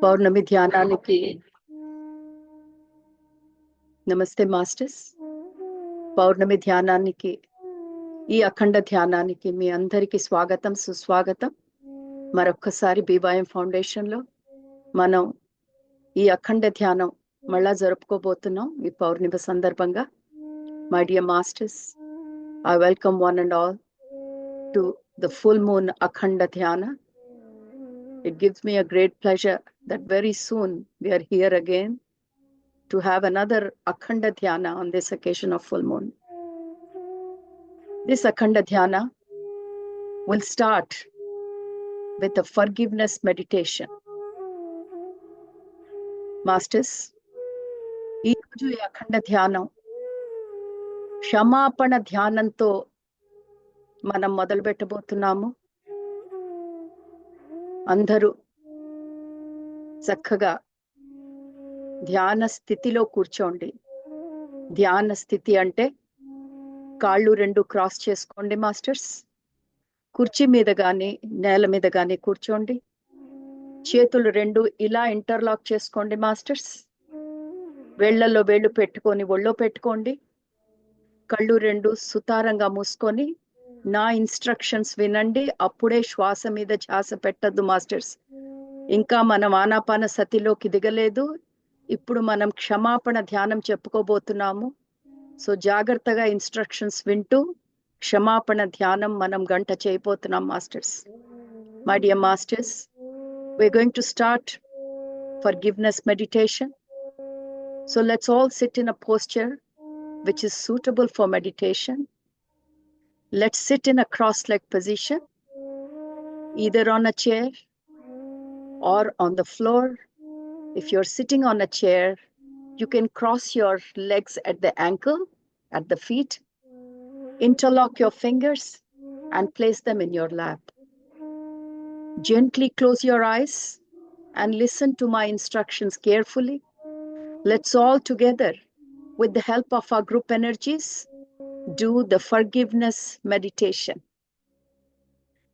పౌర్ణమి ధ్యానానికి నమస్తే మాస్టర్స్. పౌర్ణమి ధ్యానానికి ఈ అఖండ ధ్యానానికి మీ అందరికీ స్వాగతం, సుస్వాగతం. మరొక్కసారి బీవైఎం ఫౌండేషన్లో మనం ఈ అఖండ ధ్యానం మళ్ళా జరుపుకోబోతున్నాం ఈ పౌర్ణమి సందర్భంగా. My dear masters, I welcome one and all to the full moon Akhanda Dhyana. It gives me a great pleasure that very soon we are here again to have another Akhanda Dhyana on this occasion of full moon. This Akhanda Dhyana will start with a forgiveness meditation. Masters, ఈ రోజు ఈ అఖండ ధ్యానం క్షమాపణ ధ్యానంతో మనం మొదలు పెట్టబోతున్నాము. అందరూ చక్కగా ధ్యాన స్థితిలో కూర్చోండి. ధ్యాన స్థితి అంటే కాళ్ళు రెండు క్రాస్ చేసుకోండి మాస్టర్స్. కుర్చీ మీద కానీ నేల మీద కానీ కూర్చోండి. చేతులు రెండు ఇలా ఇంటర్లాక్ చేసుకోండి మాస్టర్స్. వేళ్లలో వేళ్ళు పెట్టుకొని ఒళ్ళో పెట్టుకోండి. కళ్ళు రెండు సుతారంగా మూసుకొని నా ఇన్స్ట్రక్షన్స్ వినండి. అప్పుడే శ్వాస మీద ధ్యాస పెట్టద్దు మాస్టర్స్. ఇంకా మనం ఆనాపాన సతిలోకి దిగలేదు. ఇప్పుడు మనం క్షమాపణ ధ్యానం చెప్పుకోబోతున్నాము. సో జాగ్రత్తగా ఇన్స్ట్రక్షన్స్ వింటూ క్షమాపణ ధ్యానం మనం గంట చేయబోతున్నాం masters. My dear masters, we're going to start forgiveness meditation. So let's all sit in a posture which is suitable for meditation. Let's sit in a cross-legged position, either on a chair or on the floor. If you're sitting on a chair, you can cross your legs at the ankle, at the feet, interlock your fingers and place them in your lap. Gently close your eyes and listen to my instructions carefully. Let's all together, with the help of our group energies, do the forgiveness meditation.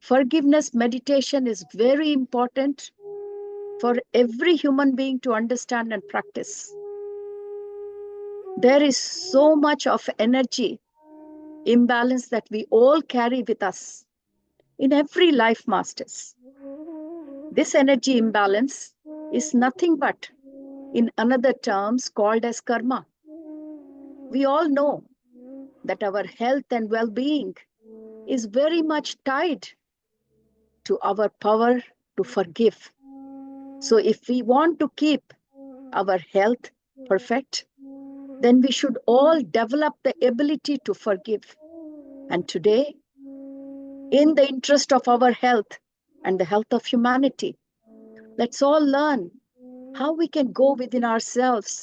Forgiveness meditation is very important for every human being to understand and practice. There is so much of energy imbalance that we all carry with us in every life, masters. This energy imbalance is nothing but, in another terms, called as karma. We all know that our health and well-being is very much tied to our power to forgive. So if we want to keep our health perfect, then we should all develop the ability to forgive. And today, in the interest of our health and the health of humanity, let's all learn how we can go within ourselves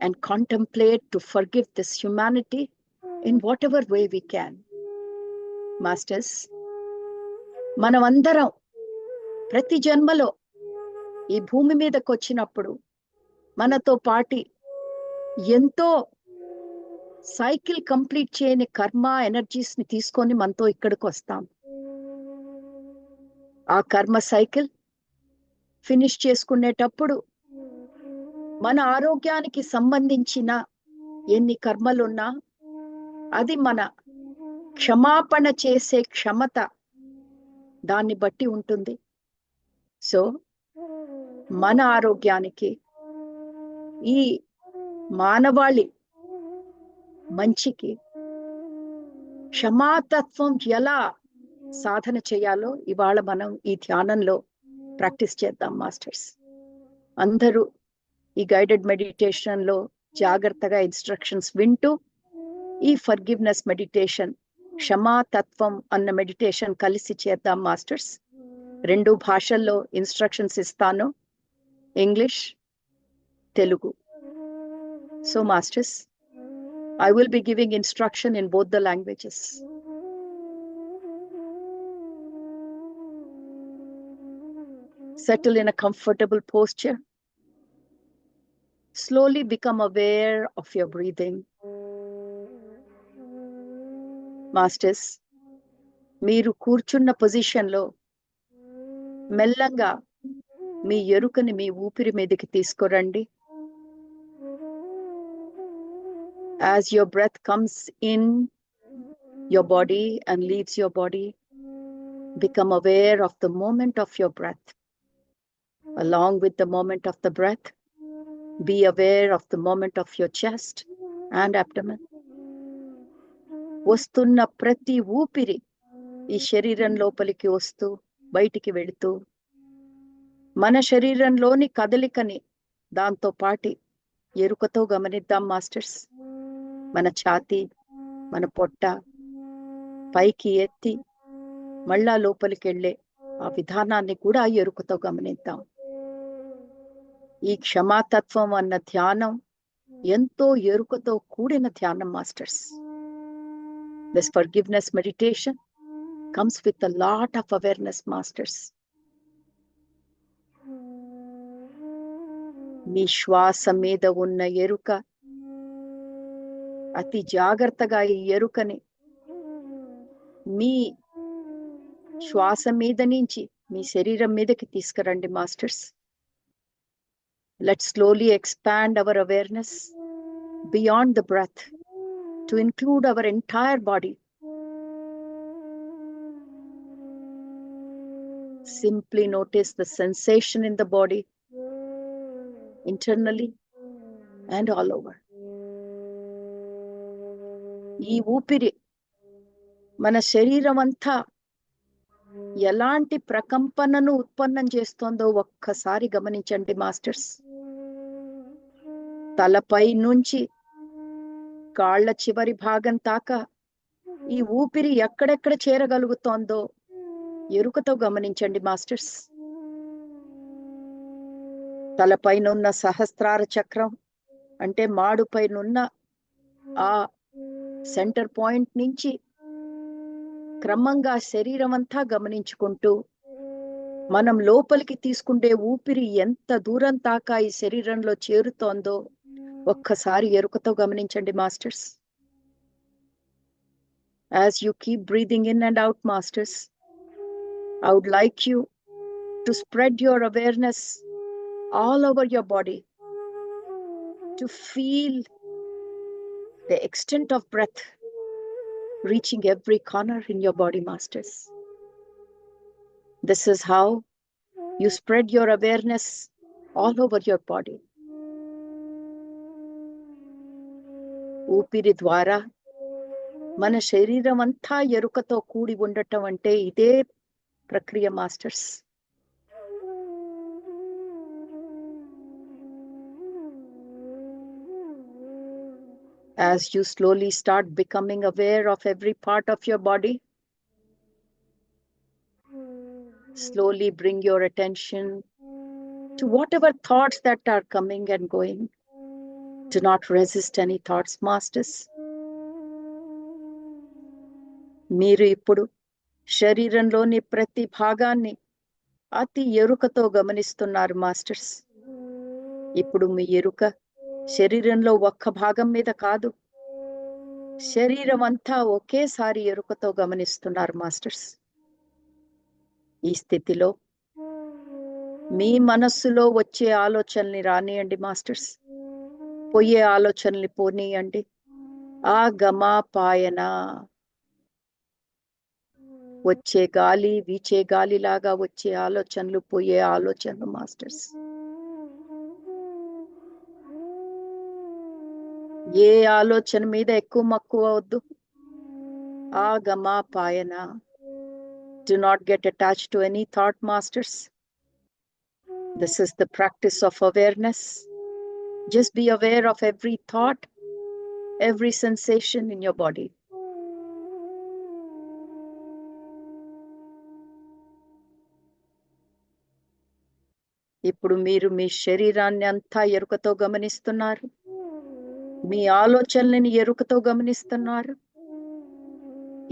and contemplate to forgive this humanity in whatever way we can. Masters, మనమందరం ప్రతి జన్మలో ఈ భూమి మీదకి వచ్చినప్పుడు మనతో పాటి ఎంతో సైకిల్ కంప్లీట్ చేయని కర్మ ఎనర్జీస్ ని తీసుకొని మనతో ఇక్కడికి వస్తాం. ఆ కర్మ సైకిల్ ఫినిష్ చేసుకునేటప్పుడు మన ఆరోగ్యానికి సంబంధించిన ఎన్ని కర్మలున్నా అది మన క్షమాపణ చేసే క్షమత దాన్ని బట్టి ఉంటుంది. సో మన ఆరోగ్యానికి ఈ మానవాళి మంచికి క్షమాతత్వం ఎలా సాధన చేయాలో ఇవాళ మనం ఈ ధ్యానంలో ప్రాక్టీస్ చేద్దాం మాస్టర్స్. అందరూ ఈ గైడెడ్ మెడిటేషన్లో జాగ్రత్తగా ఇన్స్ట్రక్షన్స్ వింటూ ఈ ఫర్గివ్నెస్ మెడిటేషన్, క్షమాతత్వం అన్న మెడిటేషన్ కలిసి చేద్దాం మాస్టర్స్. రెండు భాషల్లో ఇన్స్ట్రక్షన్స్ ఇస్తాను, English, Telugu. So masters, I will be giving instruction in both the languages. Settle in a comfortable posture. Slowly become aware of your breathing. Masters, మీరు కూర్చున్న పొజిషన్లో మెల్లంగా మీ ఎరుకని మీ ఊపిరి మీదకి తీసుకురండి. As your breath comes in your body and leaves your body, become aware of the moment of your breath. Along with the moment of the breath, be aware of the moment of your chest and abdomen. వస్తున్న ప్రతి ఊపిరి ఈ శరీరం లోపలికి వస్తూ బయటికి వెళుతూ మన శరీరంలోని కదలికని దాంతో పాటి ఎరుకతో గమనిద్దాం మాస్టర్స్. మన ఛాతీ, మన పొట్ట పైకి ఎత్తి మళ్ళా లోపలికి వెళ్ళే ఆ విధానాన్ని కూడా ఎరుకతో గమనిద్దాం. ఈ క్షమాతత్వం అన్న ధ్యానం ఎంతో ఎరుకతో కూడిన ధ్యానం masters. This forgiveness meditation comes with a lot of awareness masters. మీ శ్వాస మీద ఉన్న ఎరుక, అతి జాగ్రత్తగా ఈ ఎరుకని మీ శ్వాస మీద నుంచి మీ శరీరం మీదకి తీసుకురండి masters. Let's slowly expand our awareness beyond the breath to include our entire body. Simply notice the sensation in the body, internally and all over. ఈ ఊపిరి మన శరీరం అంతా ఎలాంటి ప్రకంపనను ఉత్పన్నం చేస్తోందో ఒక్కసారి గమనించండి మాస్టర్స్. తలపై నుంచి కాళ్ళ చివరి భాగం దాకా ఈ ఊపిరి ఎక్కడెక్కడ చేరగలుగుతోందో ఎరుకతో గమనించండి మాస్టర్స్. తలపైనున్న సహస్రార చక్రం అంటే మాడుపైనున్న ఆ సెంటర్ పాయింట్ నుంచి క్రమంగా శరీరం అంతా గమనించుకుంటూ మనం లోపలికి తీసుకుంటే ఊపిరి ఎంత దూరం దాకా ఈ శరీరంలో చేరుతోందో ఒక్కసారి ఎరుకతో గమనించండి masters. As you keep breathing in and out, masters, I would like you to spread your awareness all over your body to feel the extent of breath reaching every corner in your body, masters. This is how you spread your awareness all over your body. ఊపిరి ద్వారా మన శరీరం అంతా ఎరుకతో కూడి ఉండటం అంటే ఇదే ప్రక్రియ masters. As you slowly start becoming aware of every part of your body, slowly bring your attention to whatever thoughts that are coming and going. Do not resist any thoughts, masters. మీరు ఇప్పుడు శరీరంలోని ప్రతి భాగాన్ని అతి ఎరుకతో గమనిస్తున్నారు masters. ఇప్పుడు మీ ఎరుక శరీరంలో ఒక్క భాగం మీద కాదు, శరీరం అంతా ఒకేసారి ఎరుకతో గమనిస్తున్నారు మాస్టర్స్. ఈ స్థితిలో మీ మనస్సులో వచ్చే ఆలోచనల్ని రానియండి మాస్టర్స్. పోయే ఆలోచనల్ని పోనీయండి. ఆ గమాపాయన వచ్చే గాలి వీచే గాలిలాగా వచ్చే ఆలోచనలు పోయే ఆలోచనలు మాస్టర్స్. ఏ ఆలోచన మీద ఎక్కువ మక్కువ వద్దు. ఆ గమాపాయన. Do not get attached to any thought, masters. This is the practice of awareness. Just be aware of every thought, every sensation in your body. ఇప్పుడు మీరు మీ శరీరాన్ని అంతా ఎరుకతో గమనిస్తున్నారు. మీ ఆలోచనలని ఎరుకతో గమనిస్తున్నారు.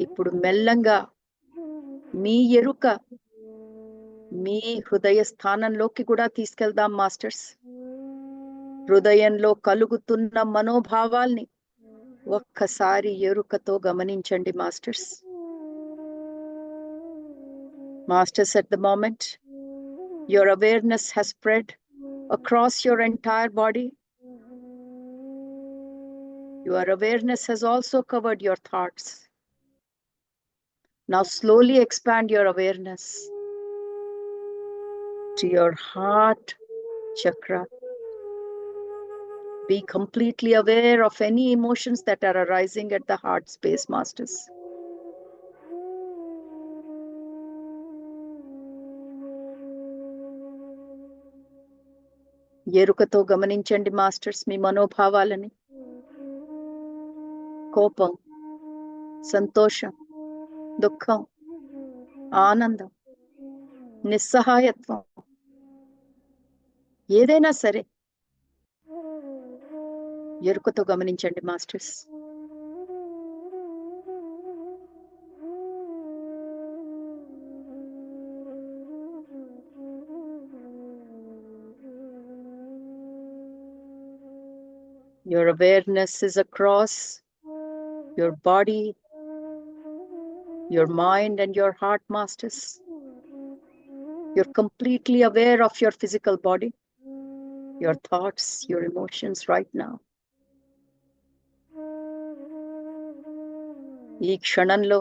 ఇప్పుడు మెల్లంగా మీ ఎరుక మీ హృదయ స్థానంలోకి కూడా తీసుకెళ్దాం మాస్టర్స్. హృదయంలో కలుగుతున్న మనోభావాల్ని ఒక్కసారి ఎరుకతో గమనించండి masters. Masters, at the moment, Your awareness has spread across your entire body. Your awareness has also covered your thoughts. Now slowly expand your awareness to your heart chakra. Be completely aware of any emotions that are arising at the heart space, masters. ఎరుకతో గమనించండి masters మీ మనోభావాలని. కోపం, సంతోషం, దుఃఖం, ఆనందం, నిస్సహాయత్వం, ఏదైనా సరే ఎరుకతో గమనించండి masters. Your awareness is across your body, your mind and your heart, masters. You're completely aware of your physical body, your thoughts, your emotions right now. ఈ క్షణంలో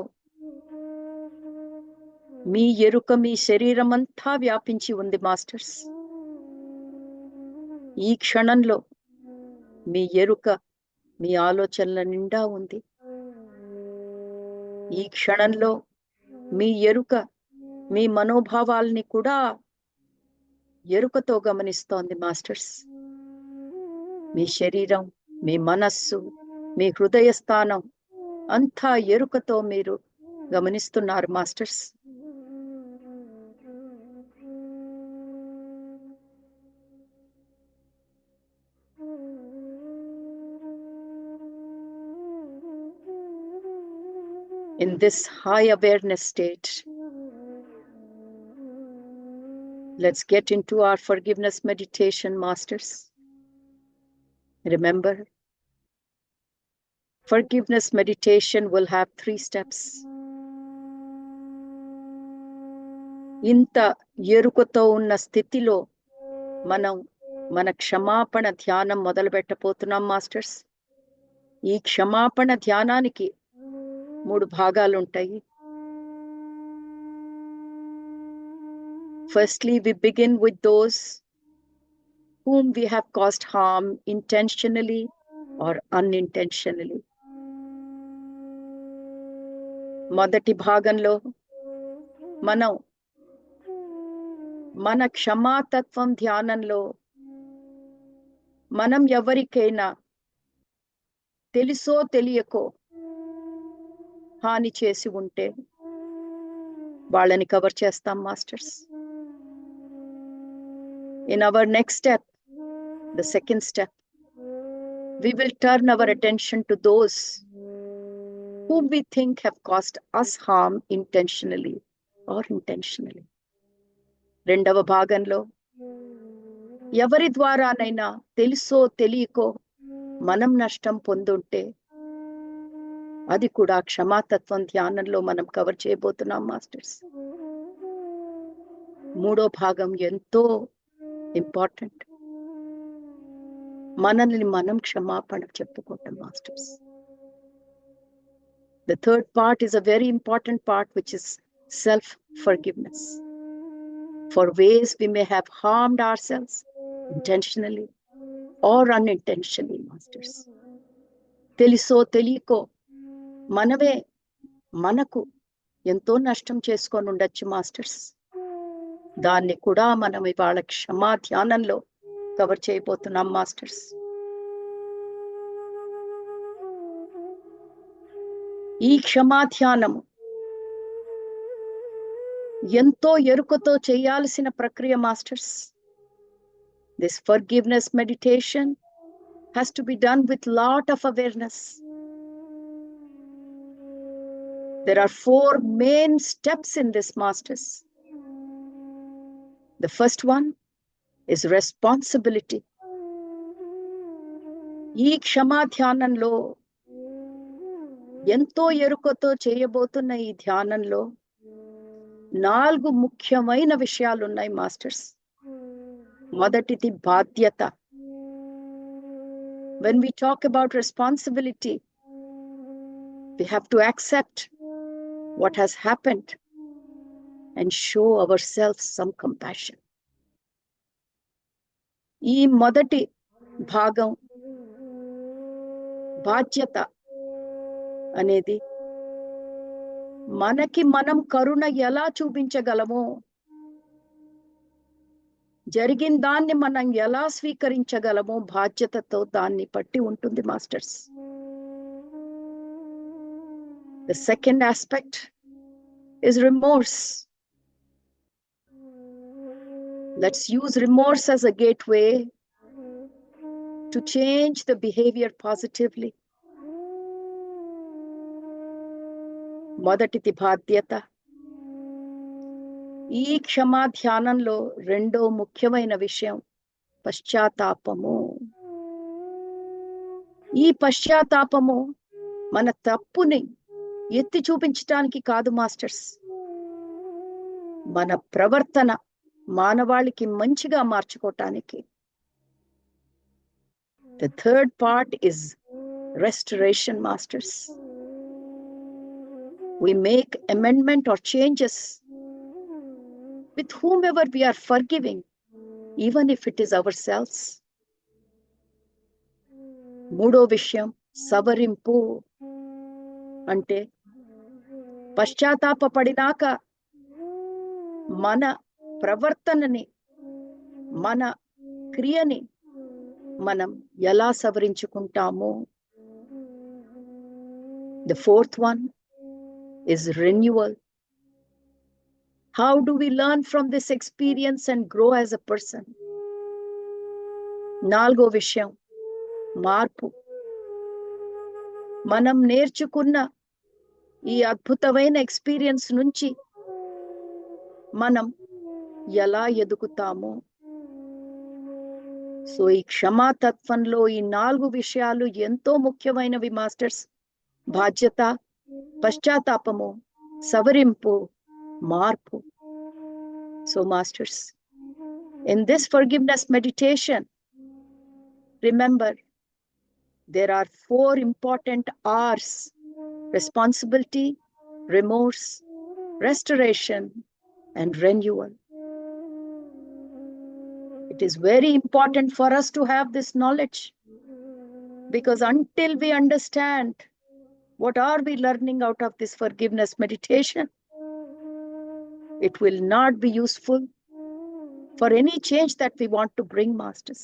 మీ ఎరుక మీ శరీరమంతా వ్యాపించి ఉంది మాస్టర్స్. ఈ క్షణంలో మీ ఎరుక మీ ఆలోచనల నిండా ఉంది. ఈ క్షణంలో మీ ఎరుక మీ మనోభావాల్ని కూడా ఎరుకతో గమనిస్తోంది మాస్టర్స్. మీ శరీరం, మీ మనస్సు, మీ హృదయ స్థానం అంతా ఎరుకతో మీరు గమనిస్తున్నారు masters. In this high awareness state, let's get into our forgiveness meditation, masters. Remember, forgiveness meditation will have 3 steps. ఇంత ఎరుకతో ఉన్న స్థితిలో మనం మన క్షమాపణ ధ్యానం మొదలు పెట్టబోతున్నాం మాస్టర్స్. ఈ క్షమాపణ ధ్యానానికి 3 భాగాలు ఉంటాయి. Firstly, we begin with those whom we have caused harm intentionally or unintentionally. మొదటి భాగంలో మనం మన క్షమాతత్వం ధ్యానంలో మనం ఎవరికైనా తెలుసో తెలియకో హాని చేసి ఉంటే వాళ్ళని కవర్ చేస్తాం masters. In our next step, the second step, we will turn our attention to those whom we think have caused us harm intentionally or intentionally. రెండవ భాగంలో ఎవరి ద్వారానైనా తెలుసో తెలియకో మనం నష్టం పొందుంటే అది కూడా క్షమాతత్వం ధ్యానంలో మనం కవర్ చేయబోతున్నాం మాస్టర్స్. మూడో భాగం ఎంతో ఇంపార్టెంట్. మనల్ని మనం క్షమాపణ చెప్పుకుంటాం masters. The third part is a very important part, which is self-forgiveness. For ways we may have harmed ourselves intentionally or unintentionally, masters. తెలుసో తెలియకో మనమే మనకు ఎంతో నష్టం చేసుకొని ఉండొచ్చు మాస్టర్స్. దాన్ని కూడా మనం ఇవాళ క్షమా ధ్యానంలో కవర్ చేయబోతున్నాం మాస్టర్స్. ఈ క్షమా ధ్యానము ఎంతో ఎరుకతో చేయాల్సిన ప్రక్రియ masters. This forgiveness meditation has to be done with lot of awareness. There are 4 main steps in this, masters. The first one is responsibility. ఈ క్షమా ధ్యానంలో ఎంతో ఎరుకతో చేయబోతున్న ఈ ధ్యానంలో 4 ముఖ్యమైన విషయాలు ఉన్నాయి మాస్టర్స్. మొదటిది బాధ్యత. When we talk about responsibility, we have to accept what has happened and show ourselves some compassion. ఈ మొదటి భాగం బాధ్యత అనేది మనకి మనం కరుణ ఎలా చూపించగలమో, జరిగిన దాన్ని మనం ఎలా స్వీకరించగలమో బాధ్యతతో దాన్ని పట్టి ఉంటుంది masters. The second aspect is remorse. Let's use remorse as a gateway to change the behavior positively. మొదటిది బాధ్యత. ఈ క్షమా ధ్యానంలో రెండో ముఖ్యమైన విషయం పశ్చాత్తాపము. ఈ పశ్చాత్తాపము మన తప్పుని ఎత్తి చూపించటానికి కాదు మాస్టర్స్, మన ప్రవర్తన మానవాళికి మంచిగా మార్చుకోవటానికి. The third part is restoration, masters. We make amendment or changes with whomever we are forgiving, even if it is ourselves. మూడో విషయం సవరింపు. అంటే పశ్చాత్తాపపడినాక మన ప్రవర్తనని, మన క్రియని మనం ఎలా సవరించుకుంటాము. The fourth one is renewal. How do we learn from this experience and grow as a person? నాలుగో విషయం మార్పు. మనం నేర్చుకున్న ఈ అద్భుతమైన ఎక్స్పీరియన్స్ నుంచి మనం ఎలా ఎదుగుతాము. సో ఈ క్షమాతత్వంలో ఈ 4 విషయాలు ఎంతో ముఖ్యమైనవి మాస్టర్స్. బాధ్యత, పశ్చాత్తాపము, సవరింపు, మార్పు. So masters, in this forgiveness meditation, remember there are 4 important R's: responsibility, remorse, restoration, and renewal. It is very important for us to have this knowledge, because until we understand what are we learning out of this forgiveness meditation, it will not be useful for any change that we want to bring, masters.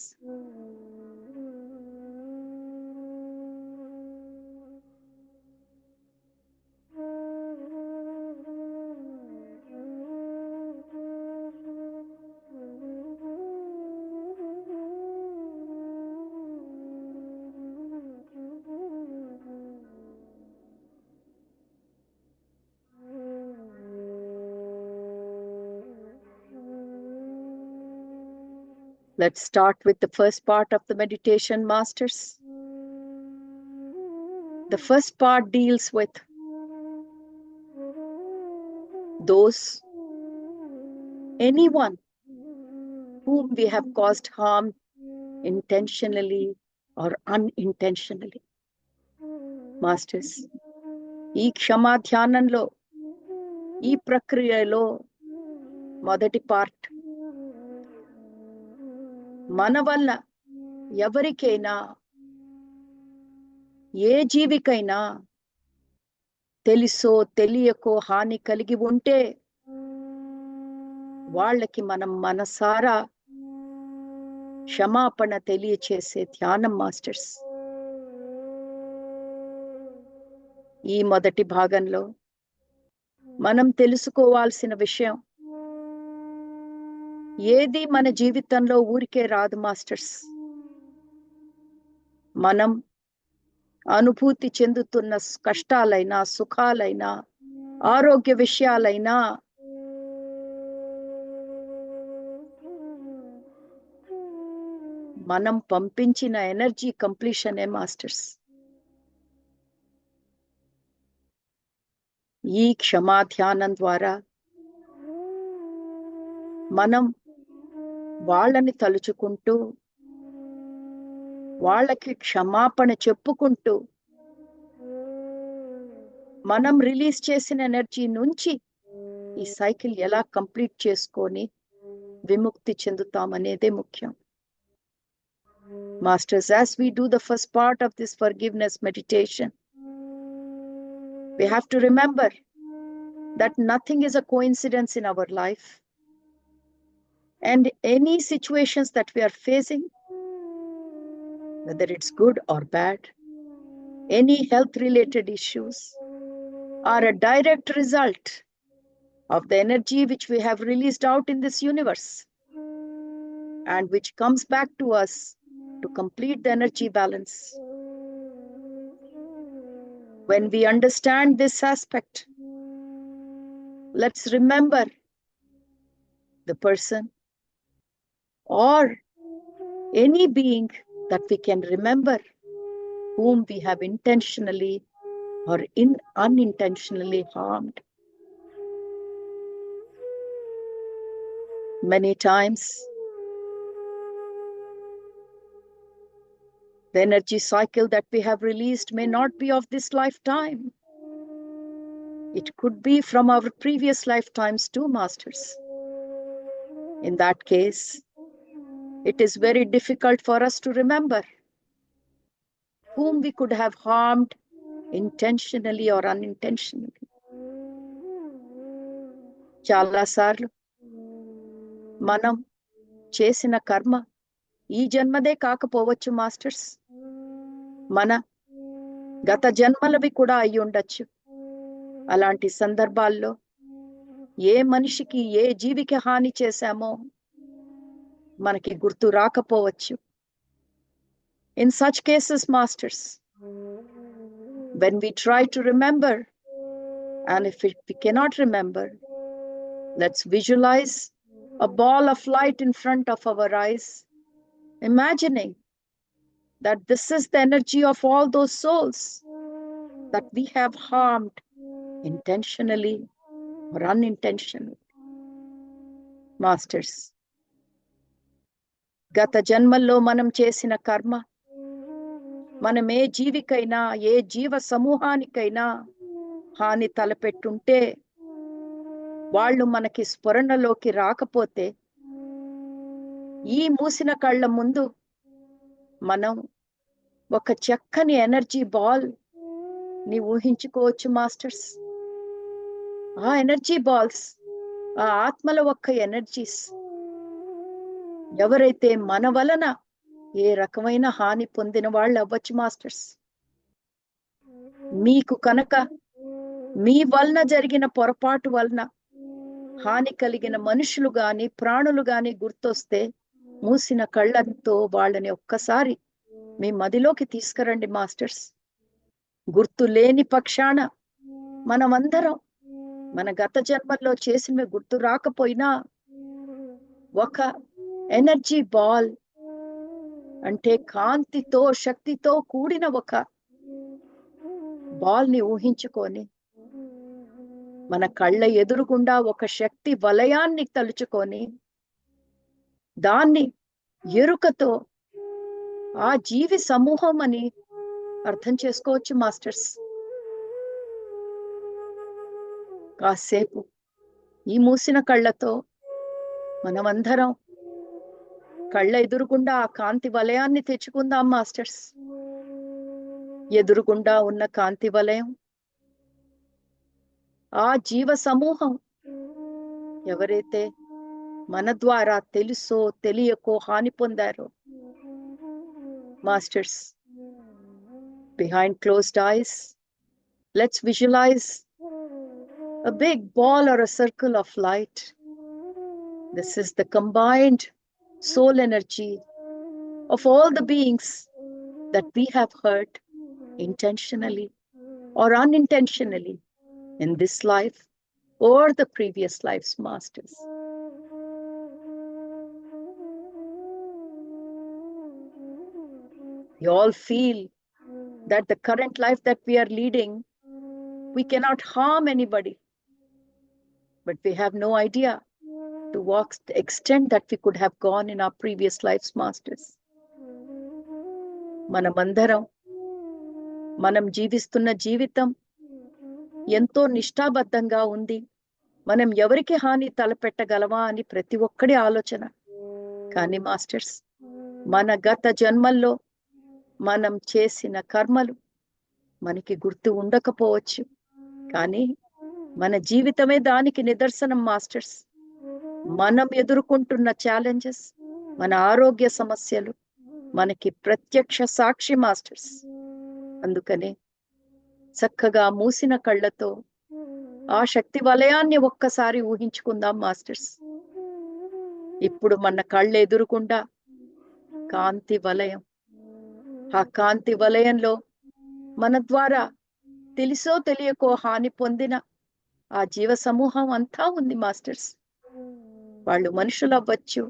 Let's start with the first part of the meditation, masters. The first part deals with anyone whom we have caused harm intentionally or unintentionally. Masters, ఈ క్షమా ధ్యానంలో, ఈ ప్రక్రియలో మొదటి part, మన వల్ల ఎవరికైనా, ఏ జీవికైనా తెలుసో తెలియకో హాని కలిగి ఉంటే వాళ్ళకి మనం మనసారా క్షమాపణ తెలియచేసే ధ్యానం మాస్టర్స్. ఈ మొదటి భాగంలో మనం తెలుసుకోవాల్సిన విషయం, ఏది మన జీవితంలో ఊరికే రాదు మాస్టర్స్. మనం అనుభూతి చెందుతున్న కష్టాలైనా, సుఖాలైనా, ఆరోగ్య విషయాలైనా మనం పంపించిన ఎనర్జీ కంప్లీషనే మాస్టర్స్. ఈ క్షమా ధ్యానం ద్వారా మనం వాళ్ళని తలుచుకుంటూ వాళ్ళకి క్షమాపణ చెప్పుకుంటూ మనం రిలీజ్ చేసిన ఎనర్జీ నుంచి ఈ సైకిల్ ఎలా కంప్లీట్ చేసుకొని విముక్తి చెందుతామనేదే ముఖ్యం. Masters, as we do the first part of this forgiveness meditation, we have to remember that nothing is a coincidence in our life. And any situations that we are facing, whether it's good or bad, any health-related issues, are a direct result of the energy which we have released out in this universe and which comes back to us to complete the energy balance. When we understand this aspect, let's remember the person or any being that we can remember whom we have intentionally or unintentionally harmed. Many times, the energy cycle that we have released may not be of this lifetime. It could be from our previous lifetimes too, Masters. In that case, it is very difficult for us to remember whom we could have harmed intentionally or unintentionally. చాలా సార్లు మనం చేసిన కర్మ ఈ జన్మదే కాకపోవచ్చు masters, మన గత జన్మలవి కూడా అయి ఉండొచ్చు. అలాంటి సందర్భాల్లో ఏ మనిషికి ఏ జీవికి హాని చేశామో మనకి గుర్తు రాకపోవచ్చు. In such cases, Masters, when we try to remember, and if we cannot remember, let's visualize a ball of light in front of our eyes, imagining that this is the energy of all those souls that we have harmed intentionally or unintentionally. Masters, గత జన్మల్లో మనం చేసిన కర్మ మనం ఏ జీవికైనా ఏ జీవ సమూహానికైనా హాని తలపెట్టుంటే, వాళ్ళు మనకి స్ఫురణలోకి రాకపోతే ఈ మూసిన కళ్ళ ముందు మనం ఒక చక్కని ఎనర్జీ బాల్ ని ఊహించుకోవచ్చు మాస్టర్స్. ఆ ఎనర్జీ బాల్స్, ఆ ఆత్మల ఒక్క ఎనర్జీస్ ఎవరైతే మన వలన ఏ రకమైన హాని పొందిన వాళ్ళు అవ్వచ్చు మాస్టర్స్. మీకు కనుక మీ వలన జరిగిన పొరపాటు వలన హాని కలిగిన మనుషులు గాని ప్రాణులు గాని గుర్తొస్తే మూసిన కళ్ళతో వాళ్ళని ఒక్కసారి మీ మదిలోకి తీసుకురండి మాస్టర్స్. గుర్తు లేని పక్షాన మనమందరం మన గత జన్మల్లో చేసినవి గుర్తు రాకపోయినా ఒక ఎనర్జీ బాల్ అంటే కాంతితో శక్తితో కూడిన ఒక బాల్ ని ఊహించుకొని మన కళ్ళ ఎదురుగుండా ఒక శక్తి వలయాన్ని తలుచుకొని దాన్ని ఎరుకతో ఆ జీవి సమూహం అని అర్థం చేసుకోవచ్చు మాస్టర్స్. కాసేపు ఈ మూసిన కళ్ళతో మనమందరం కళ్ళ ఎదురుగుండా ఆ కాంతి వలయాన్ని తెచ్చుకుందాం మాస్టర్స్. ఎదురుగుండా ఉన్న కాంతి వలయం ఆ జీవ సమూహం ఎవరైతే మన ద్వారా తెలుసో తెలియకో హాని పొందారో masters, behind closed eyes, let's visualize a big ball or a circle of light. This is the combined soul energy of all the beings that we have hurt intentionally or unintentionally in this life or the previous lives, Masters. You all feel that the current life that we are leading, we cannot harm anybody, but we have no idea to to walk the extent that we could have gone in our previous lives, masters. మనమందరం మనం జీవిస్తున్న జీవితం ఎంతో నిష్ఠాబద్ధంగా ఉంది. మనం ఎవరికి హాని తలపెట్టగలమా అని ప్రతి ఒక్కడి ఆలోచన. కానీ మాస్టర్స్, మన గత జన్మల్లో మనం చేసిన కర్మలు మనకి గుర్తు ఉండకపోవచ్చు, కానీ మన జీవితమే దానికి నిదర్శనం మాస్టర్స్. మనం ఎదుర్కొంటున్న ఛాలెంజెస్, మన ఆరోగ్య సమస్యలు మనకి ప్రత్యక్ష సాక్షి మాస్టర్స్. అందుకనే చక్కగా మూసిన కళ్ళతో ఆ శక్తి వలయాన్ని ఒక్కసారి ఊహించుకుందాం మాస్టర్స్. ఇప్పుడు మన కళ్ళు ఎదురుకుండా కాంతి వలయం, ఆ కాంతి వలయంలో మన ద్వారా తెలుసో తెలియకో హాని పొందిన ఆ జీవ సమూహం అంతా ఉంది మాస్టర్స్. వాళ్ళు మనుషులు అవ్వచ్చు,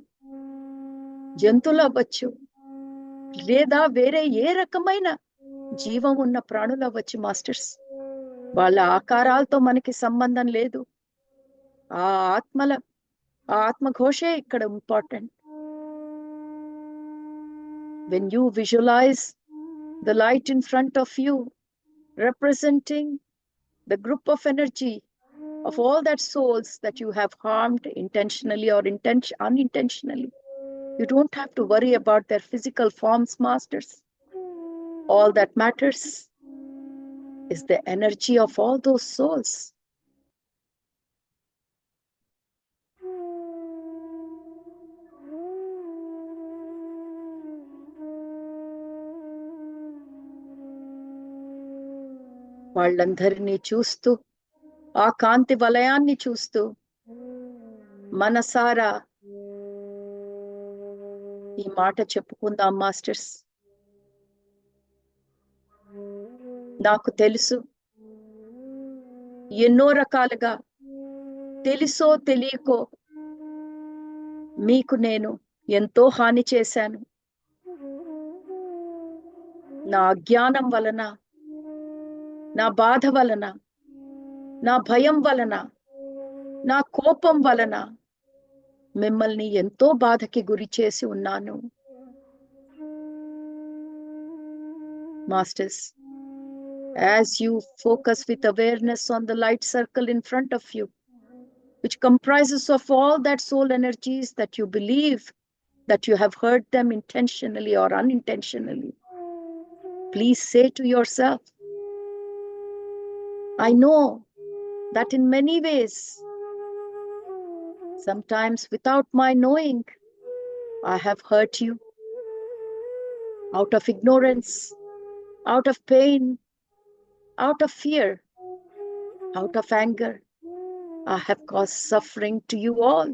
జంతువులు అవ్వచ్చు, లేదా వేరే ఏ రకమైన జీవం ఉన్న ప్రాణులు అవ్వచ్చు మాస్టర్స్. వాళ్ళ ఆకారాలతో మనకి సంబంధం లేదు. ఆ ఆత్మఘోషే ఇక్కడ important. When you visualize the light in front of you representing the group of energy of all that souls that you have harmed intentionally or unintentionally, you don't have to worry about their physical forms, masters. All that matters is the energy of all those souls. వాళ్ళందరినీ చూస్తూ, ఆ కాంతి వలయాన్ని చూస్తూ మనసారా ఈ మాట చెప్పుకుందాం masters. నాకు తెలుసు, ఎన్నో రకాలుగా తెలుసో తెలియకో మీకు నేను ఎంతో హాని చేశాను. నా అజ్ఞానం వలన, నా బాధ వలన, నా భయం వలన, నా కోపం వలన మిమ్మల్ని ఎంతో బాధకి గురి చేసి ఉన్నాను. Masters, as you focus with awareness on the light circle in front of you, which comprises of all that soul energies that you believe that you have hurt them intentionally or unintentionally, please say to yourself, I know that in many ways, sometimes without my knowing, I have hurt you. Out of ignorance, out of pain, out of fear, out of anger, I have caused suffering to you all.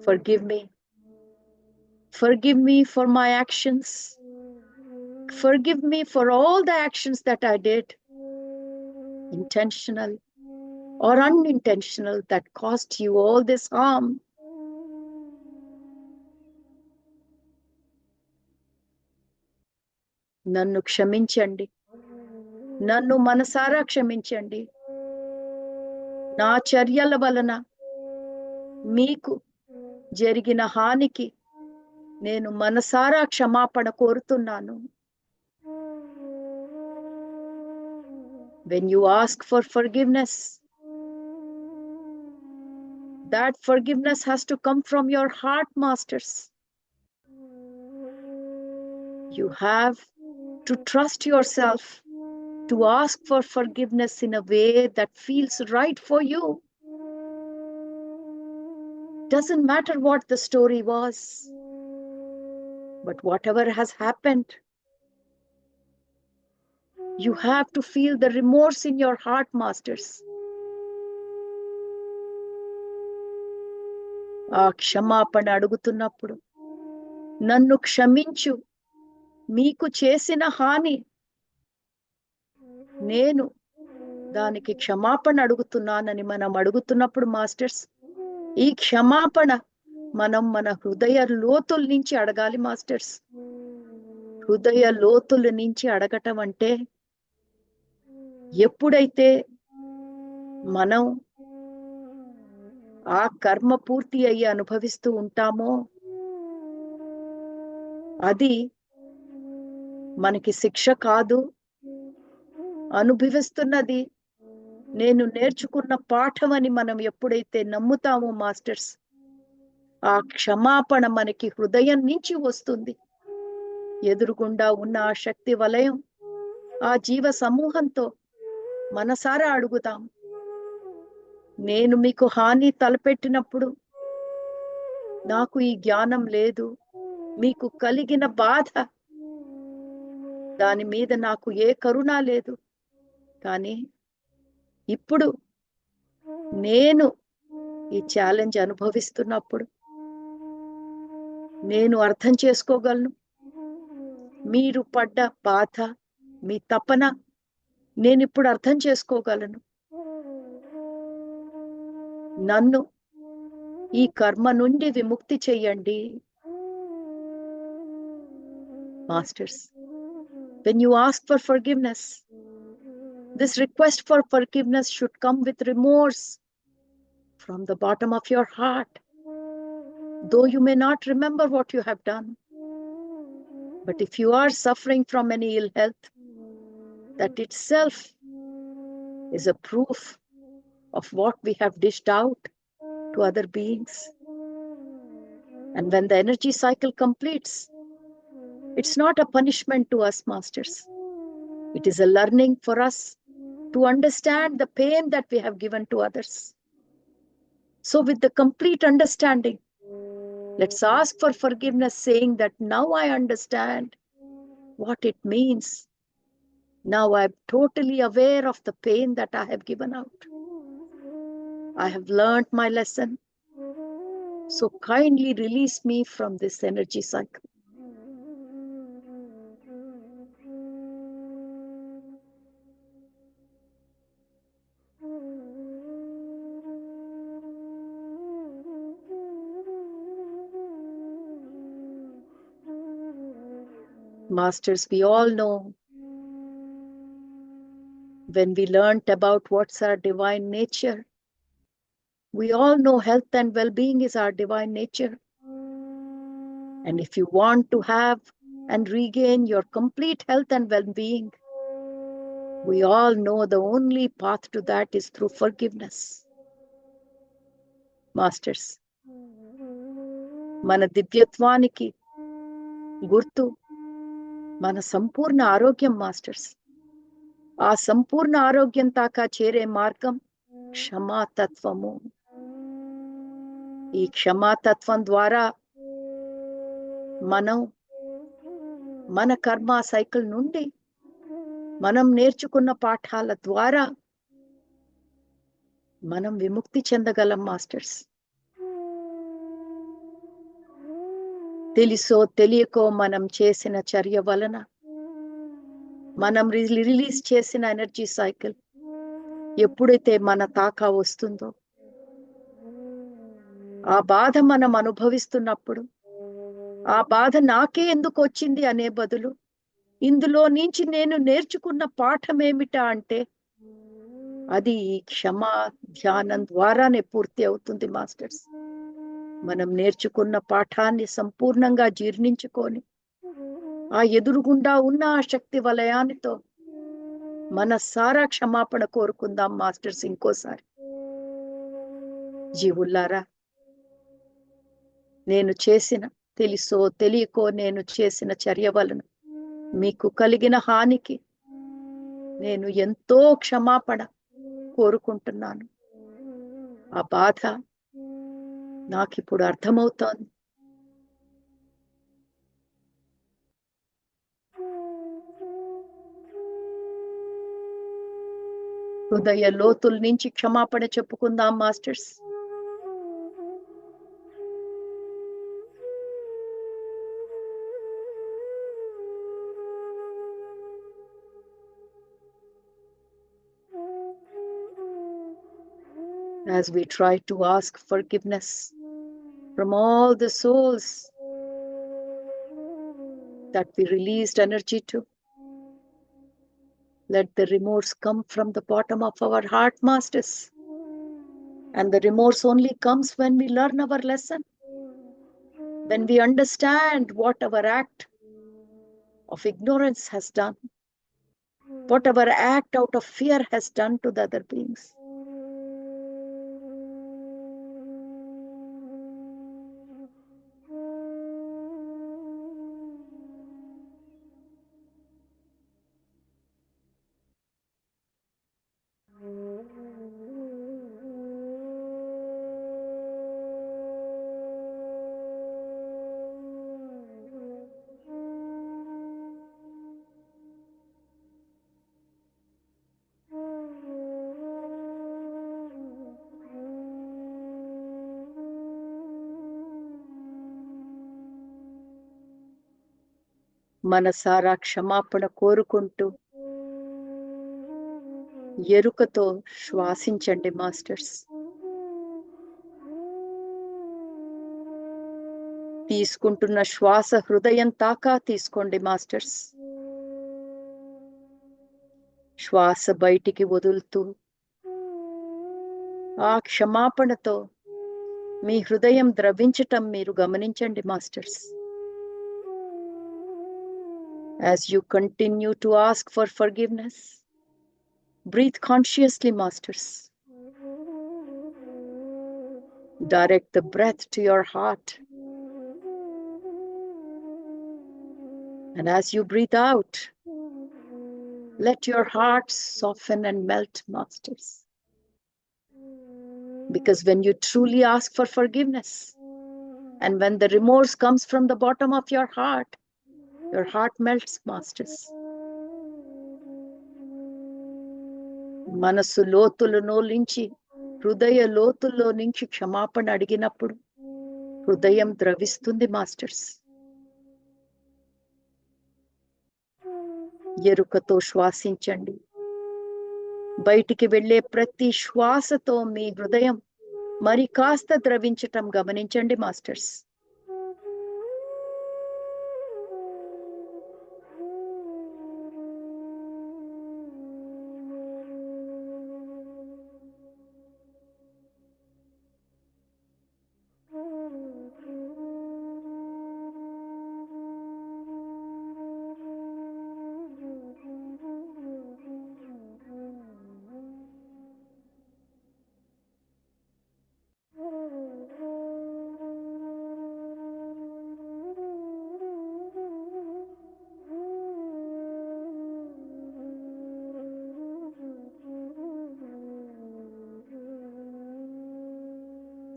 Forgive me. Forgive me for my actions. Forgive me for all the actions that I did, intentional or unintentional, that caused you all this harm. నన్ను క్షమించండి. నన్ను మనసారా క్షమించండి. నా చర్యల వలన మీకు జరిగిన హానికి నేను మనసారా క్షమాపణ కోరుతున్నాను. When you ask for forgiveness, that forgiveness has to come from your heart, masters. You have to trust yourself to ask for forgiveness in a way that feels right for you. Doesn't matter what the story was, but whatever has happened, you have to feel the remorse in your heart, masters. ఆ క్షమాపణ అడుగుతున్నప్పుడు, నన్ను క్షమించు, మీకు చేసిన హాని నేను దానికి క్షమాపణ అడుగుతున్నానని మనం అడుగుతున్నప్పుడు మాస్టర్స్, ఈ క్షమాపణ మనం మన హృదయ లోతుల నుంచి అడగాలి మాస్టర్స్. హృదయ లోతుల నుంచి అడగటం అంటే, ఎప్పుడైతే మనం ఆ కర్మ పూర్తి అయ్యి అనుభవిస్తూ ఉంటామో, అది మనకి శిక్ష కాదు, అనుభవిస్తున్నది నేను నేర్చుకున్న పాఠం అని మనం ఎప్పుడైతే నమ్ముతామో మాస్టర్స్, ఆ క్షమాపణ మనకి హృదయం నుంచి వస్తుంది. ఎదురుగుండా ఉన్న ఆ శక్తి వలయం, ఆ జీవ సమూహంతో మనసారా అడుగుతాం, నేను మీకు హాని తలపెట్టినప్పుడు నాకు ఈ జ్ఞానం లేదు, మీకు కలిగిన బాధ దాని మీద నాకు ఏ కరుణ లేదు, కానీ ఇప్పుడు నేను ఈ ఛాలెంజ్ అనుభవిస్తున్నప్పుడు నేను అర్థం చేసుకోగలను. మీరు పడ్డ బాధ, మీ తపన నేనిప్పుడు అర్థం చేసుకోగలను. నన్ను ఈ కర్మ నుండి విముక్తి చెయ్యండి. Masters, when you ask for forgiveness, this request for forgiveness should come with remorse from the bottom of your heart. Though you may not remember what you have done, but if you are suffering from any ill health, that itself is a proof of what we have dished out to other beings. And when the energy cycle completes, it's not a punishment to us, masters. It is a learning for us to understand the pain that we have given to others. So with the complete understanding, let's ask for forgiveness, saying that now I understand what it means. Now I'm totally aware of the pain that I have given out. I have learned my lesson. So kindly release me from this energy cycle. Masters, we all know, when we learnt about what's our divine nature, we all know health and well-being is our divine nature. And if you want to have and regain your complete health and well-being, we all know the only path to that is through forgiveness. Masters, మన దివ్యత్వానికి గుర్తు మన సంపూర్ణ ఆరోగ్యం masters. ఆ సంపూర్ణ ఆరోగ్యం దాకా చేరే మార్గం క్షమాతత్వము. ఈ క్షమాతత్వం ద్వారా మనం మన కర్మ సైకిల్ నుండి మనం నేర్చుకున్న పాఠాల ద్వారా మనం విముక్తి చెందగలం మాస్టర్స్. తెలుసో తెలియకో మనం చేసిన చర్య వలన మనం రిలీజ్ చేసిన ఎనర్జీ సైకిల్ ఎప్పుడైతే మన తాకా వస్తుందో, ఆ బాధ మనం అనుభవిస్తున్నప్పుడు ఆ బాధ నాకే ఎందుకు వచ్చింది అనే బదులు, ఇందులో నుంచి నేను నేర్చుకున్న పాఠం ఏమిటా అంటే, అది క్షమా ధ్యానం ద్వారానే పూర్తి అవుతుంది మాస్టర్స్. మనం నేర్చుకున్న పాఠాన్ని సంపూర్ణంగా జీర్ణించుకొని ఆ ఎదురుగుండా ఉన్న ఆ శక్తి వలయానితో మన సారా క్షమాపణ కోరుకుందాం మాస్టర్స్. ఇంకోసారి జీవుల్లారా, నేను చేసిన, తెలుసో తెలియకో నేను చేసిన చర్య వలన మీకు కలిగిన హానికి నేను ఎంతో క్షమాపణ కోరుకుంటున్నాను. ఆ బాధ నాకిప్పుడు అర్థమవుతోంది. హృదయ లోతుల నుంచి క్షమాపణ చెప్పుకుందాం masters. as we try to ask forgiveness from all the souls that we released energy to. Let the remorse come from the bottom of our heart, masters. And the remorse only comes when we learn our lesson, when we understand what our act of ignorance has done, what our act out of fear has done to the other beings. మనసారా క్షమాపణ కోరుకుంటూ ఎరుకతో శ్వాసించండి masters. తీసుకుంటున్న శ్వాస హృదయం తాకా తీసుకోండి masters. శ్వాస బయటికి వదులుతూ ఆ క్షమాపణతో మీ హృదయం ద్రవించటం మీరు గమనించండి masters. As you continue to ask for forgiveness, breathe consciously, masters. Direct the breath to your heart. And as you breathe out, let your heart soften and melt, masters. Because when you truly ask for forgiveness, and when the remorse comes from the bottom of your heart melts, masters. మనసు లోతులలో నుంచి, హృదయ లోతుల్లో నుంచి క్షమాపణ అడిగినప్పుడు హృదయం ద్రవిస్తుంది masters. ఎరుకతో శ్వాసించండి. బయటికి వెళ్ళే ప్రతి శ్వాసతో మీ హృదయం మరి కాస్త ద్రవించటం గమనించండి masters.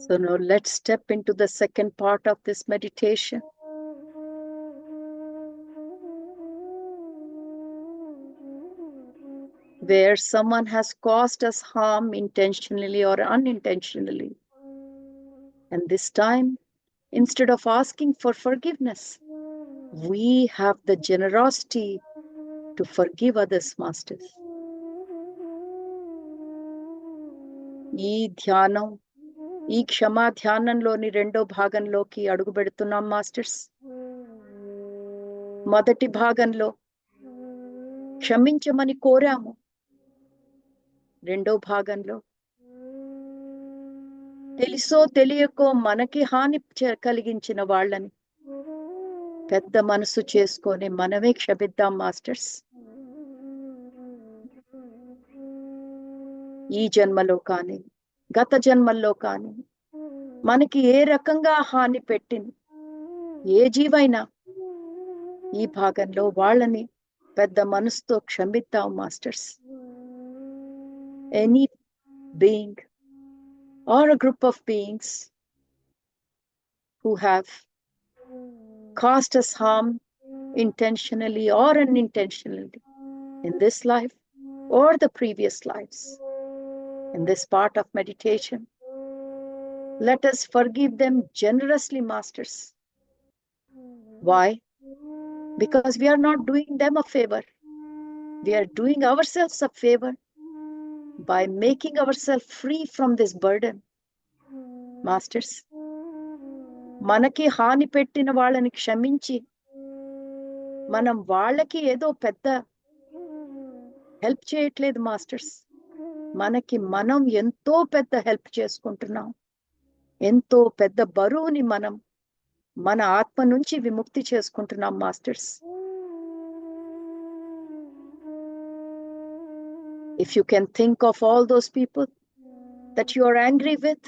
So now let's step into the second part of this meditation. Where someone has caused us harm intentionally or unintentionally. And this time, instead of asking for forgiveness, we have the generosity to forgive others, masters. ఈ ధ్యానం, ఈ క్షమా ధ్యానంలోని రెండో భాగంలోకి అడుగు పెడుతున్నాం masters. మొదటి భాగంలో క్షమించమని కోరాము. రెండో భాగంలో తెలుసో తెలియకో మనకి హాని కలిగించిన వాళ్ళని పెద్ద మనసు చేసుకొని మనమే క్షమిద్దాం మాస్టర్స్. ఈ జన్మలో కానీ గత జన్మల్లో కానీ మనకి ఏ రకంగా హాని పెట్టింది ఏ జీవైనా ఈ భాగంలో వాళ్ళని పెద్ద మనసుతో క్షమిద్దాం masters. Any being or a group of beings who have caused us harm intentionally or unintentionally in this life or the previous lives. In this part of meditation, let us forgive them generously, masters. Why? Because we are not doing them a favor. We are doing ourselves a favor by making ourselves free from this burden. Masters, మనకి హాని పెట్టిన వాళ్ళని క్షమించి మనం వాళ్ళకి ఏదో పెద్ద help చేయట్లేదు మాస్టర్స్. మనకి మనం ఎంతో పెద్ద హెల్ప్ చేసుకుంటున్నాం. ఎంతో పెద్ద బరువుని మనం మన ఆత్మ నుంచి విముక్తి చేసుకుంటున్నాం masters. If you can think of all those people that you are angry with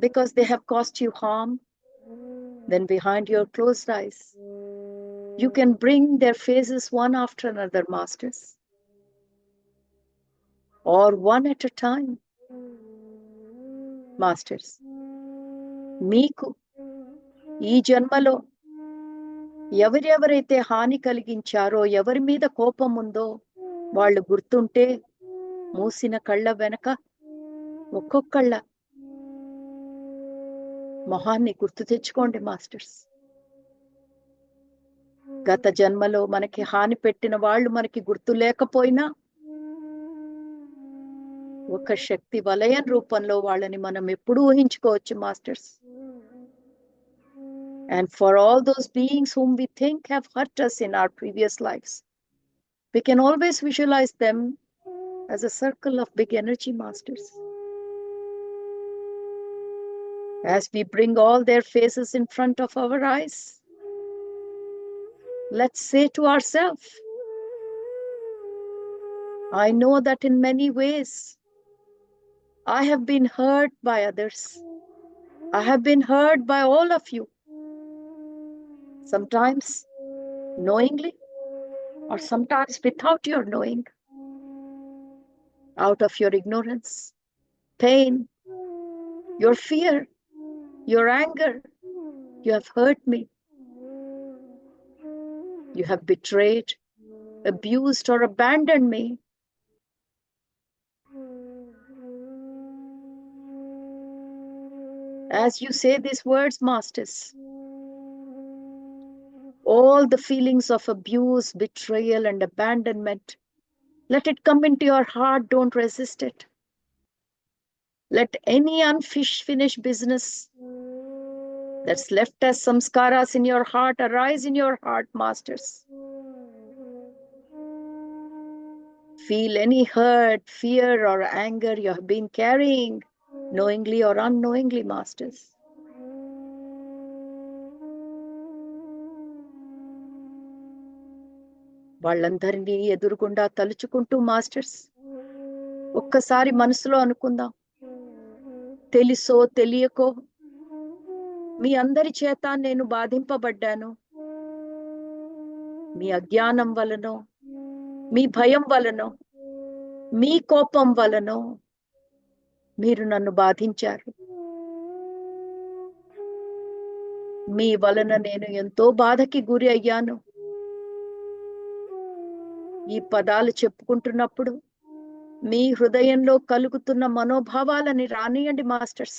because they have caused you harm, then behind your closed eyes, you can bring their faces one after another, masters, or one at a time. Masters, మీకు ఈ జన్మలో ఎవరెవరైతే హాని కలిగించారో, ఎవరి మీద కోపం ఉందో వాళ్ళు గుర్తుంటే మూసిన కళ్ళ వెనక ఒక్కొక్కళ్ళ మొహాన్ని గుర్తు తెచ్చుకోండి మాస్టర్స్. గత జన్మలో మనకి హాని పెట్టిన వాళ్ళు మనకి గుర్తు లేకపోయినా ఒక శక్తి వలయం రూపంలో వాళ్ళని మనం ఎప్పుడూ ఊహించుకోవచ్చు masters. And for all those beings whom we think have hurt us in our previous lives, we can always visualize them as a circle of big energy, masters. As we bring all their faces in front of our eyes, let's say to ourselves, I know that in many ways I have been hurt by others. I have been hurt by all of you. Sometimes knowingly, or sometimes without your knowing. Out of your ignorance, pain, your fear, your anger, you have hurt me. You have betrayed, abused, or abandoned me. As you say these words, masters, all the feelings of abuse, betrayal, and abandonment, let it come into your heart. Don't resist it. Let any unfinished business that's left as samskaras in your heart arise in your heart, masters. Feel any hurt, fear, or anger you have been carrying, knowingly or unknowingly, masters. వాళ్ళందరినీ ఎదురుగుండా తలుచుకుంటూ masters ఒక్కసారి మనసులో అనుకుందాం, తెలుసో తెలియకో మీ అందరి చేత నేను బాధింపబడ్డాను. మీ అజ్ఞానం వలనో, మీ భయం వలనో, మీ కోపం వలనో మీరు నన్ను బాధించారు. మీ వలన నేను ఎంతో బాధకి గురి అయ్యాను. ఈ పదాలు చెప్పుకుంటున్నప్పుడు మీ హృదయంలో కలుగుతున్న మనోభావాలని రానియండి మాస్టర్స్.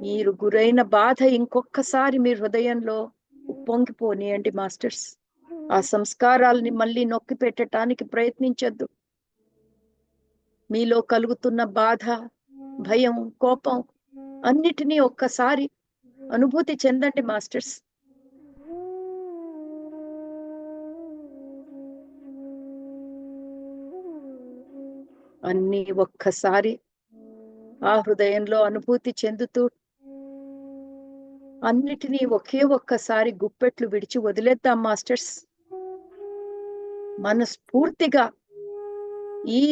మీరు గురైన బాధ ఇంకొకసారి మీ హృదయంలో ఉప్పొంగిపోనియండి మాస్టర్స్. ఆ సంస్కారాలని మళ్ళీ నొక్కి పెట్టడానికి ప్రయత్నించొద్దు. మీలో కలుగుతున్న బాధ, భయం, కోపం అన్నిటినీ ఒక్కసారి అనుభూతి చెందండి మాస్టర్స్. అన్నీ ఒక్కసారి ఆ హృదయంలో అనుభూతి చెందుతూ అన్నిటినీ ఒకే ఒక్కసారి గుప్పెట్లు విడిచి వదిలేద్దాం మాస్టర్స్. మనస్ఫూర్తిగా ఈ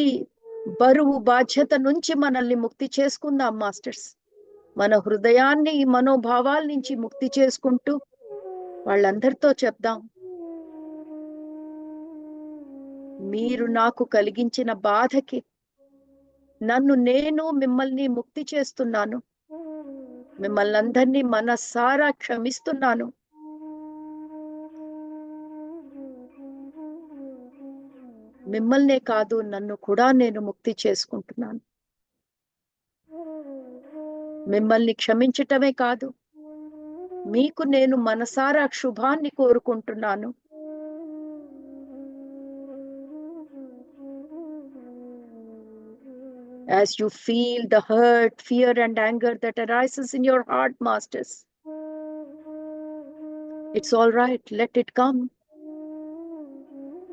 బరువు బాధ్యత నుంచి మనల్ని ముక్తి చేసుకుందాం మాస్టర్స్. మన హృదయాన్ని ఈ మనోభావాల నుంచి ముక్తి చేసుకుంటూ వాళ్ళందరితో చెప్దాం, మీరు నాకు కలిగించిన బాధకి నన్ను నేను మిమ్మల్ని ముక్తి చేస్తున్నాను. మిమ్మల్ని అందరినీ మనసారా క్షమిస్తున్నాను. మిమ్మల్నే కాదు, నన్ను కూడా నేను ముక్తి చేసుకుంటున్నాను. మిమ్మల్ని క్షమించటమే కాదు, మీకు నేను మనసారా శుభాన్ని కోరుకుంటున్నాను. As you feel the hurt, fear, and anger that arises in your heart, masters, it's all right, let it come.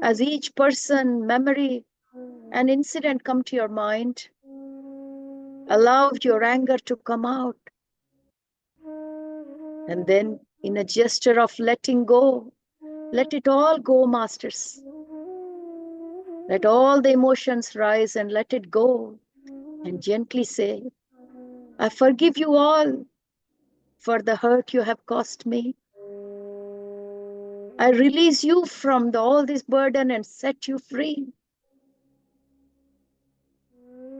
As each person, memory, and incident come to your mind, allow your anger to come out. And then, in a gesture of letting go, let it all go, masters. Let all the emotions rise and let it go. And gently say, I forgive you all for the hurt you have caused me. I release you from all this burden and set you free.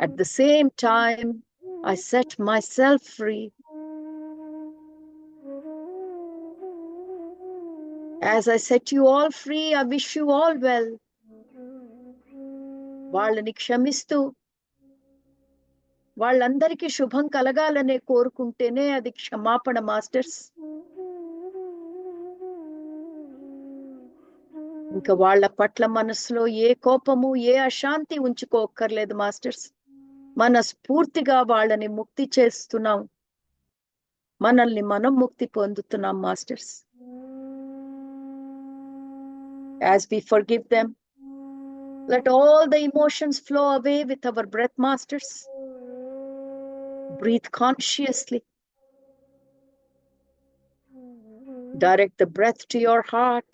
At the same time, I set myself free. As I set you all free, I wish you all well. వాళ్ళని క్షమిస్తూ వాళ్ళందరికీ శుభం కలగాలనే కోరుకుంటేనే అది క్షమాపణ, masters. ఇంకా వాళ్ళ పట్ల మనసులో ఏ కోపము, ఏ అశాంతి ఉంచుకోక్కర్లేదు, మాస్టర్స్. మనస్ఫూర్తిగా వాళ్ళని ముక్తి చేస్తున్నాం, మనల్ని మనం ముక్తి పొందుతున్నాం, masters. As we forgive them, let all the emotions flow away with our breath, masters. Breathe consciously. Direct the breath to your heart.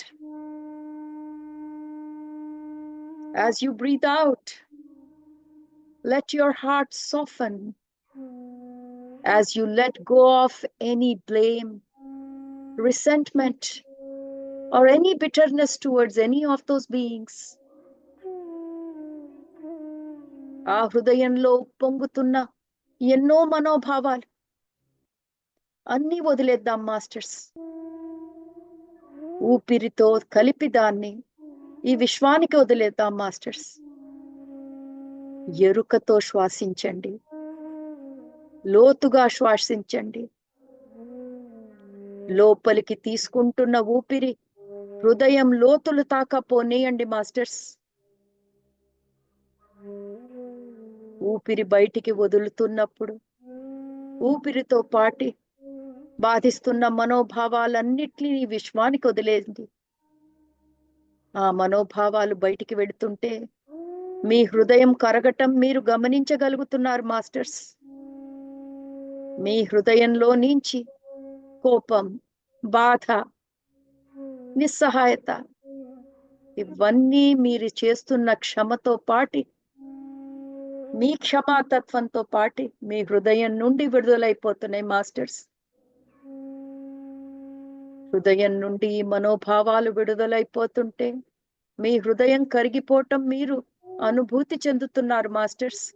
As you breathe out, let your heart soften. As you let go of any blame, resentment, or any bitterness towards any of those beings, ఆ హృదయంలో పొంగుతున్న ఎన్నో మనోభావాలు అన్నీ వదిలేద్దాం, masters. ఊపిరితో కలిపి దాన్ని ఈ విశ్వానికి వదిలేద్దాం, మాస్టర్స్. ఎరుకతో శ్వాసించండి, లోతుగా శ్వాసించండి. లోపలికి తీసుకుంటున్న ఊపిరి హృదయం లోతులు తాకపోనీయండి, మాస్టర్స్. ఊపిరి బయటికి వదులుతున్నప్పుడు ఊపిరితో పాటి బాధిస్తున్న మనోభావాలన్నిటినీ విశ్వానికి వదిలేండి. ఆ మనోభావాలు బయటికి వెళుతుంటే మీ హృదయం కరగటం మీరు గమనించగలుగుతున్నారు, మాస్టర్స్. మీ హృదయంలో నుంచి కోపం, బాధ, నిస్సహాయత ఇవన్నీ మీరు చేస్తున్న క్షమతో పాటి, మీ క్షమాతత్వంతో పాటి మీ హృదయం నుండి విడుదలైపోతున్నాయి, మాస్టర్స్. హృదయం నుండి మనోభావాలు విడుదలైపోతుంటే మీ హృదయం కరిగిపోవటం మీరు అనుభూతి చెందుతున్నారు, masters.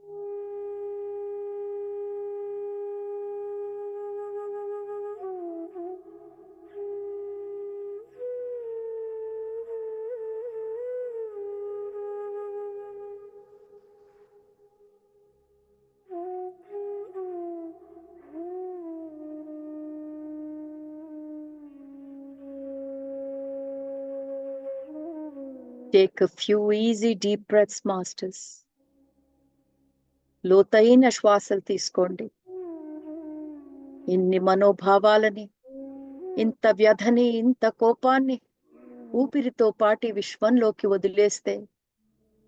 Take a few easy deep breaths, masters. లోతైన శ్వాసలు తీసుకోండి. ఇన్ని మనోభావాలని, ఇంత వ్యధని, ఇంత కోపాన్ని ఊపిరితో పాటి విశ్వంలోకి వదిలేస్తే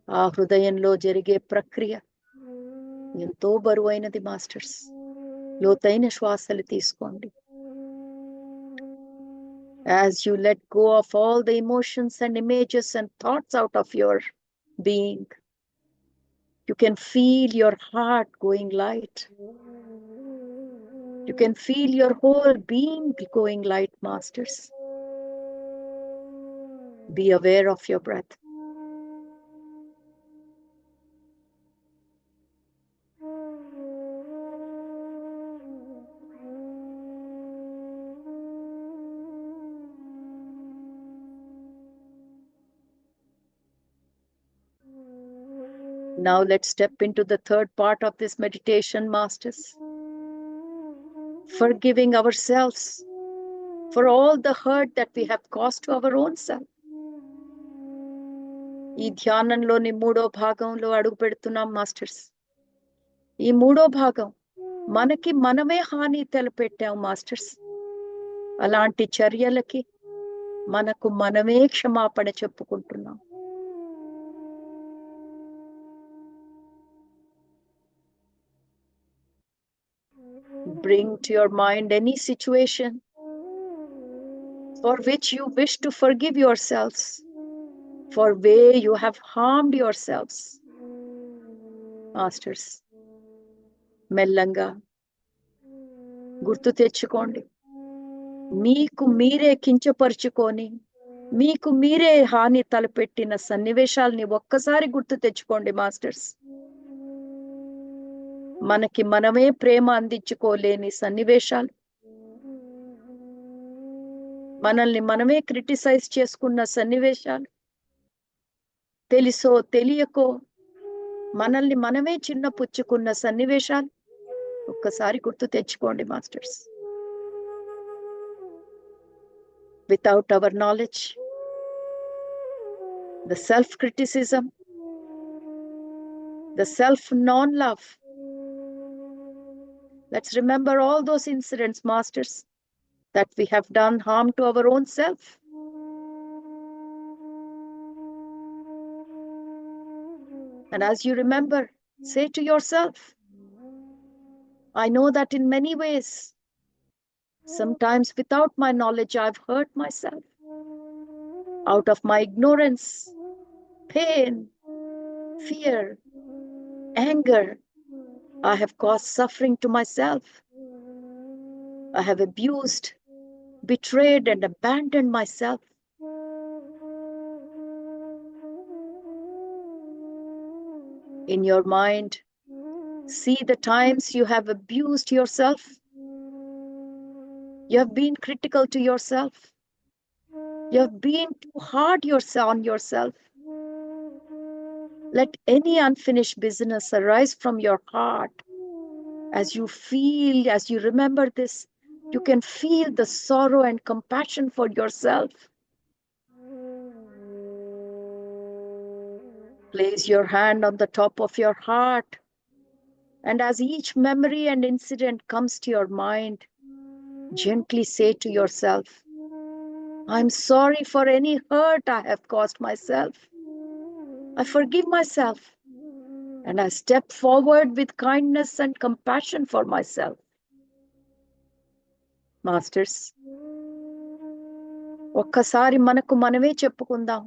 ఆ హృదయంలో జరిగే ప్రక్రియ ఎంతో బరువైనది, మాస్టర్స్. లోతైన శ్వాసలు తీసుకోండి. As you let go of all the emotions and images and thoughts out of your being, you can feel your heart going light. You can feel your whole being going light, masters. Be aware of your breath. Now let's step into the third part of this meditation, masters. Forgiving ourselves for all the hurt that we have caused to our own self. ఈ ధ్యానంలోని మూడో భాగంలో అడుగు పెడుతున్నాం, masters. ఈ మూడో భాగం మనకి మనమే హాని తలపెట్టాం మాస్టర్స్. అలాంటి చర్యలకి మనకు మనమే క్షమాపణ చెప్పుకుంటున్నాం. Bring to your mind any situation for which you wish to forgive yourselves, for way you have harmed yourselves. Masters, మెల్లంగా గుర్తు తెచ్చుకోండి. మీకు మీరే కించపరుచుకొని మీకు మీరే హాని తలపెట్టిన సన్నివేశాల్ని ఒక్కసారి గుర్తు తెచ్చుకోండి మాస్టర్స్. మనకి మనమే ప్రేమ అందించుకోలేని సన్నివేశాలు, మనల్ని మనమే క్రిటిసైజ్ చేసుకున్న సన్నివేశాలు, తెలుసో తెలియకో మనల్ని మనమే చిన్నపుచ్చుకున్న సన్నివేశాలు ఒక్కసారి గుర్తు తెచ్చుకోండి masters. Without our knowledge, the self-criticism, the self-non-love. Let's remember all those incidents, masters, that we have done harm to our own self. And as you remember, say to yourself, I know that in many ways, sometimes without my knowledge, I've hurt myself. Out of my ignorance, pain, fear, anger, I have caused suffering to myself. I have abused, betrayed, and abandoned myself. In your mind, see the times you have abused yourself. You have been critical to yourself. You have been too hard on yourself. Let any unfinished business arise from your heart. As you feel, as you remember this, you can feel the sorrow and compassion for yourself. Place your hand on the top of your heart, and as each memory and incident comes to your mind, gently say to yourself, I'm sorry for any hurt I have caused myself. I forgive myself, and I step forward with kindness and compassion for myself. Masters, ఒక్కసారి మనకు మనమే చెప్పుకుందాం.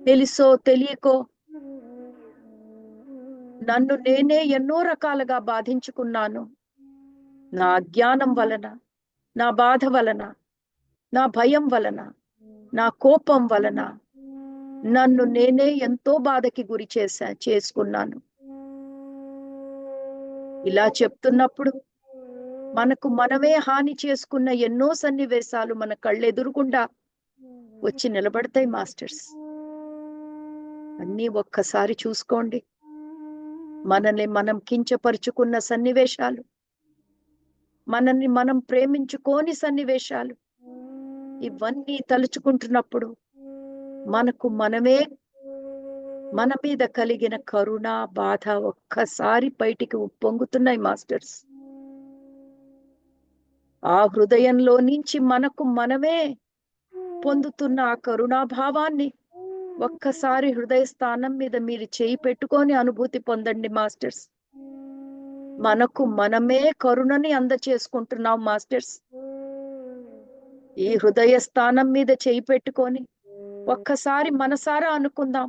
తెలుసో తెలియకో నన్ను నేనే ఎన్నో రకాలుగా బాధించుకున్నాను. నా అజ్ఞానం వలన, నా బాధ వలన, నా భయం వలన, నా కోపం వలన నన్ను నేనే ఎంతో బాధకి గురి చేసుకున్నాను. ఇలా చెప్తున్నప్పుడు మనకు మనమే హాని చేసుకున్న ఎన్నో సన్నివేశాలు మన కళ్ళెదురుగుండా వచ్చి నిలబడతాయి మాస్టర్స్. అన్నీ ఒక్కసారి చూసుకోండి. మనల్ని మనం కించపరుచుకున్న సన్నివేశాలు, మనల్ని మనం ప్రేమించుకోని సన్నివేశాలు, ఇవన్నీ తలుచుకుంటున్నప్పుడు మనకు మనమే మన మీద కలిగిన కరుణ, బాధ ఒక్కసారి బయటికి ఉప్పొంగుతున్నాయి మాస్టర్స్. ఆ హృదయంలో నుంచి మనకు మనమే పొందుతున్న ఆ కరుణాభావాన్ని ఒక్కసారి హృదయ స్థానం మీద మీరు చేయి పెట్టుకొని అనుభూతి పొందండి మాస్టర్స్. మనకు మనమే కరుణని అందచేసుకుంటున్నాం మాస్టర్స్. ఈ హృదయ స్థానం మీద చేయి పెట్టుకొని ఒక్కసారి మనసారా అనుకుందాం,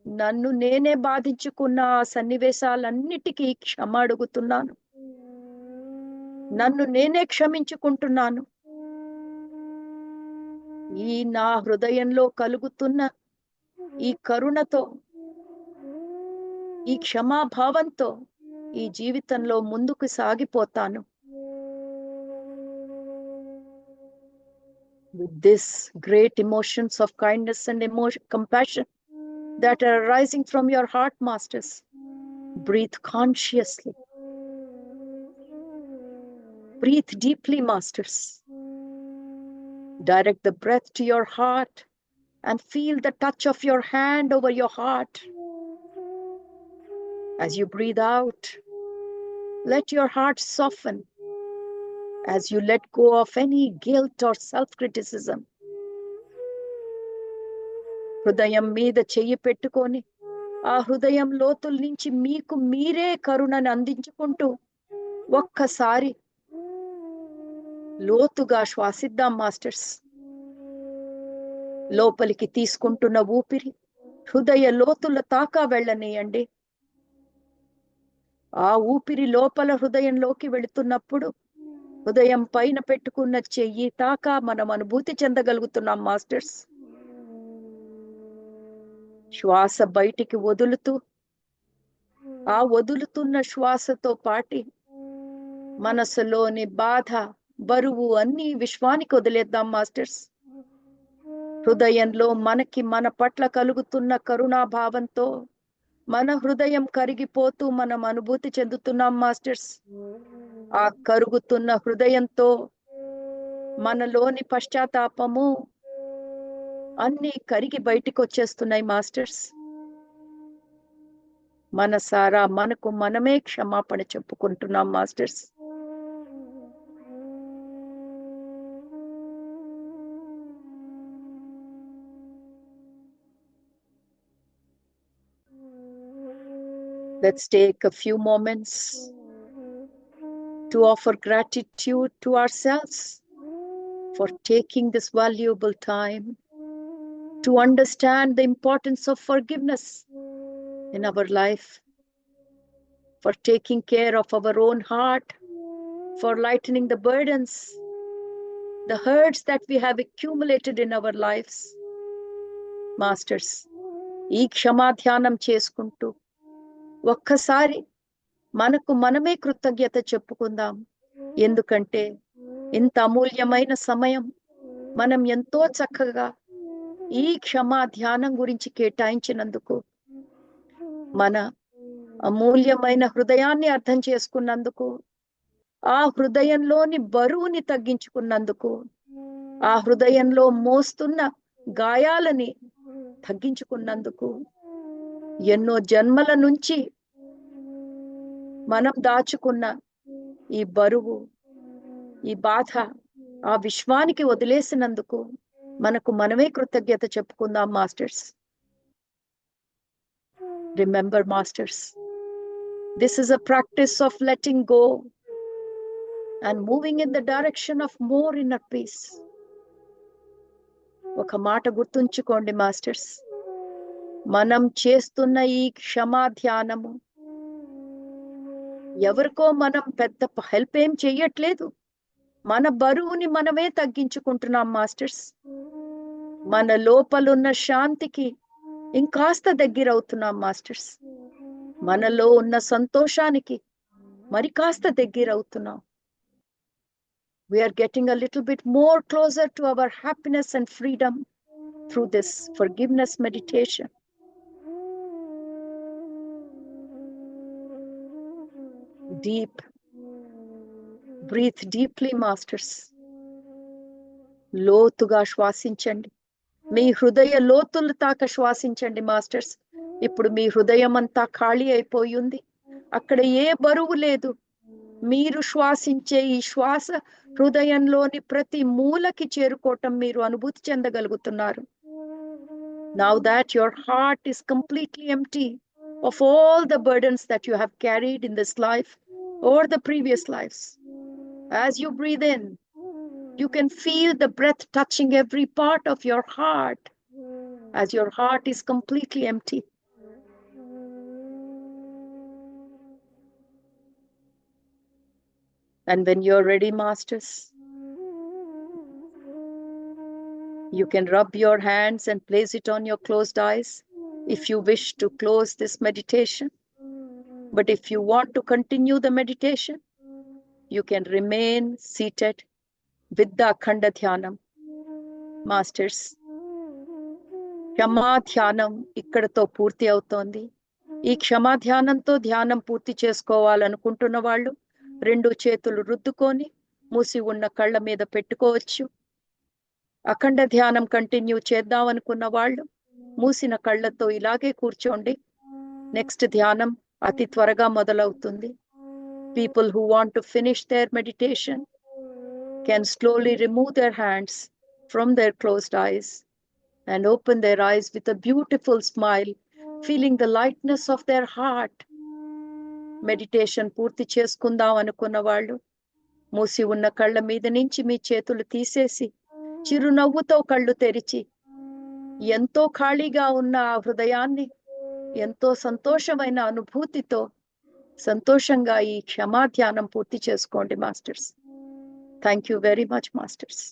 నన్ను నేనే బాధించుకున్న ఆ సన్నివేశాలన్నిటికీ క్షమ అడుగుతున్నాను. నన్ను నేనే క్షమించుకుంటున్నాను. ఈ నా హృదయంలో కలుగుతున్న ఈ కరుణతో, ఈ క్షమాభావంతో ఈ జీవితంలో ముందుకు సాగిపోతాను. With this great emotions of kindness and compassion that are arising from your heart, masters, breathe consciously. Breathe deeply, masters. Direct the breath to your heart and feel the touch of your hand over your heart. As you breathe out, let your heart soften as you let go of any guilt or self-criticism. హృదయం మీద చెయ్యి పెట్టుకొని ఆ హృదయం లోతుల నుంచి మీకు మీరే కరుణను అందించుకుంటూ ఒక్కసారి లోతుగా శ్వాసిద్దాం మాస్టర్స్. లోపలికి తీసుకుంటున్న ఊపిరి హృదయ లోతుల దాకా వెళ్ళనీయండి. ఆ ఊపిరి లోపల హృదయంలోకి వెళుతున్నప్పుడు హృదయం పైన పెట్టుకున్న చెయ్యి తాకా మనం అనుభూతి చెందగలుగుతున్నాం మాస్టర్స్. శ్వాస బయటికి వదులుతూ ఆ వదులుతున్న శ్వాసతో పాటి మనసులోని బాధ, బరువు అన్ని విశ్వానికి వదిలేద్దాం మాస్టర్స్. హృదయంలో మనకి మన పట్ల కలుగుతున్న కరుణాభావంతో మన హృదయం కరిగిపోతూ మనం అనుభూతి చెందుతున్నాం మాస్టర్స్. ఆ కరుగుతున్న హృదయంతో మనలోని పశ్చాత్తాపము అన్ని కరిగి బయటికి వచ్చేస్తున్నాయి మాస్టర్స్. మనసారా మనకు మనమే క్షమాపణ చెప్పుకుంటున్నాం masters. Let's take a few moments to offer gratitude to ourselves for taking this valuable time to understand the importance of forgiveness in our life, for taking care of our own heart, for lightening the burdens, the hurts that we have accumulated in our lives. Masters, ఈ క్షమాధ్యానం చేసుకుంటూ ఒక్కసారి మనకు మనమే కృతజ్ఞత చెప్పుకుందాం. ఎందుకంటే ఇంత అమూల్యమైన సమయం మనం ఎంతో చక్కగా ఈ క్షమాధ్యానం గురించి కేటాయించినందుకు, మన అమూల్యమైన హృదయాన్ని అర్థం చేసుకున్నందుకు, ఆ హృదయంలోని బరువుని తగ్గించుకున్నందుకు, ఆ హృదయంలో మోస్తున్న గాయాలని తగ్గించుకున్నందుకు, ఎన్నో జన్మల నుంచి మనం దాచుకున్న ఈ బరువు, ఈ బాధ ఆ విశ్వానికి వదిలేసినందుకు మనకు మనమే కృతజ్ఞత చెప్పుకుందాం masters. Remember masters, this is a practice of letting go and moving in the direction of more inner peace. ఒక మాట గుర్తుంచుకోండి మాస్టర్స్, మనం చేస్తున్న ఈ క్షమాధ్యానము ఎవరికో మనం పెద్ద హెల్ప్ ఏం చెయ్యట్లేదు. మన బరువుని మనమే తగ్గించుకుంటున్నాం మాస్టర్స్. మన లోపలున్న శాంతికి ఇంకాస్త దగ్గర అవుతున్నాం మాస్టర్స్. మనలో ఉన్న సంతోషానికి మరి కాస్త దగ్గర అవుతున్నాం. We are getting a little bit more closer to our happiness and freedom through this forgiveness meditation. Deep. Breathe deeply, masters. లోతుగా శ్వాసించండి. మీ హృదయ లోతులు తాక శ్వాసించండి మాస్టర్స్. ఇప్పుడు మీ హృదయం అంతా ఖాళీ అయిపోయింది. అక్కడ ఏ బరువు లేదు. మీరు శ్వాసించే ఈ శ్వాస హృదయంలోని ప్రతి మూలకి చేరుకోవటం మీరు అనుభూతి చెందగలుగుతున్నారు. Now that your heart is completely empty of all the burdens that you have carried in this life or the previous lives, as you breathe in, you can feel the breath touching every part of your heart as your heart is completely empty. And when you're ready, masters, you can rub your hands and place it on your closed eyes if you wish to close this meditation. But if you want to continue the meditation, you can remain seated with the Akhanda Dhyanam. Masters, క్షమా ధ్యానం ఇక్కడతో పూర్తి అవుతోంది. ఈ క్షమా ధ్యానంతో ధ్యానం పూర్తి చేసుకోవాలనుకుంటున్న వాళ్ళు 2 చేతులు రుద్దుకొని మూసి ఉన్న కళ్ళ మీద పెట్టుకోవచ్చు. అఖండ ధ్యానం కంటిన్యూ చేద్దాం అనుకున్న వాళ్ళు మూసిన కళ్ళతో ఇలాగే కూర్చోండి. నెక్స్ట్ ధ్యానం అతి త్వరగా మొదలవుతుంది. People who want to finish their meditation can slowly remove their hands from their closed eyes and open their eyes with a beautiful smile, feeling the lightness of their heart. Meditation పూర్తి చేసుకుందాం అనుకున్న వాళ్ళు మూసి ఉన్న కళ్ళ మీద నుంచి మీ చేతులు తీసేసి చిరునవ్వుతో కళ్ళు తెరిచి ఎంతో ఖాళీగా ఉన్న ఆ హృదయాన్ని ఎంతో సంతోషమైన అనుభూతితో సంతోషంగా ఈ క్షమా ధ్యానం పూర్తి చేసుకోండి masters. Thank you very much masters.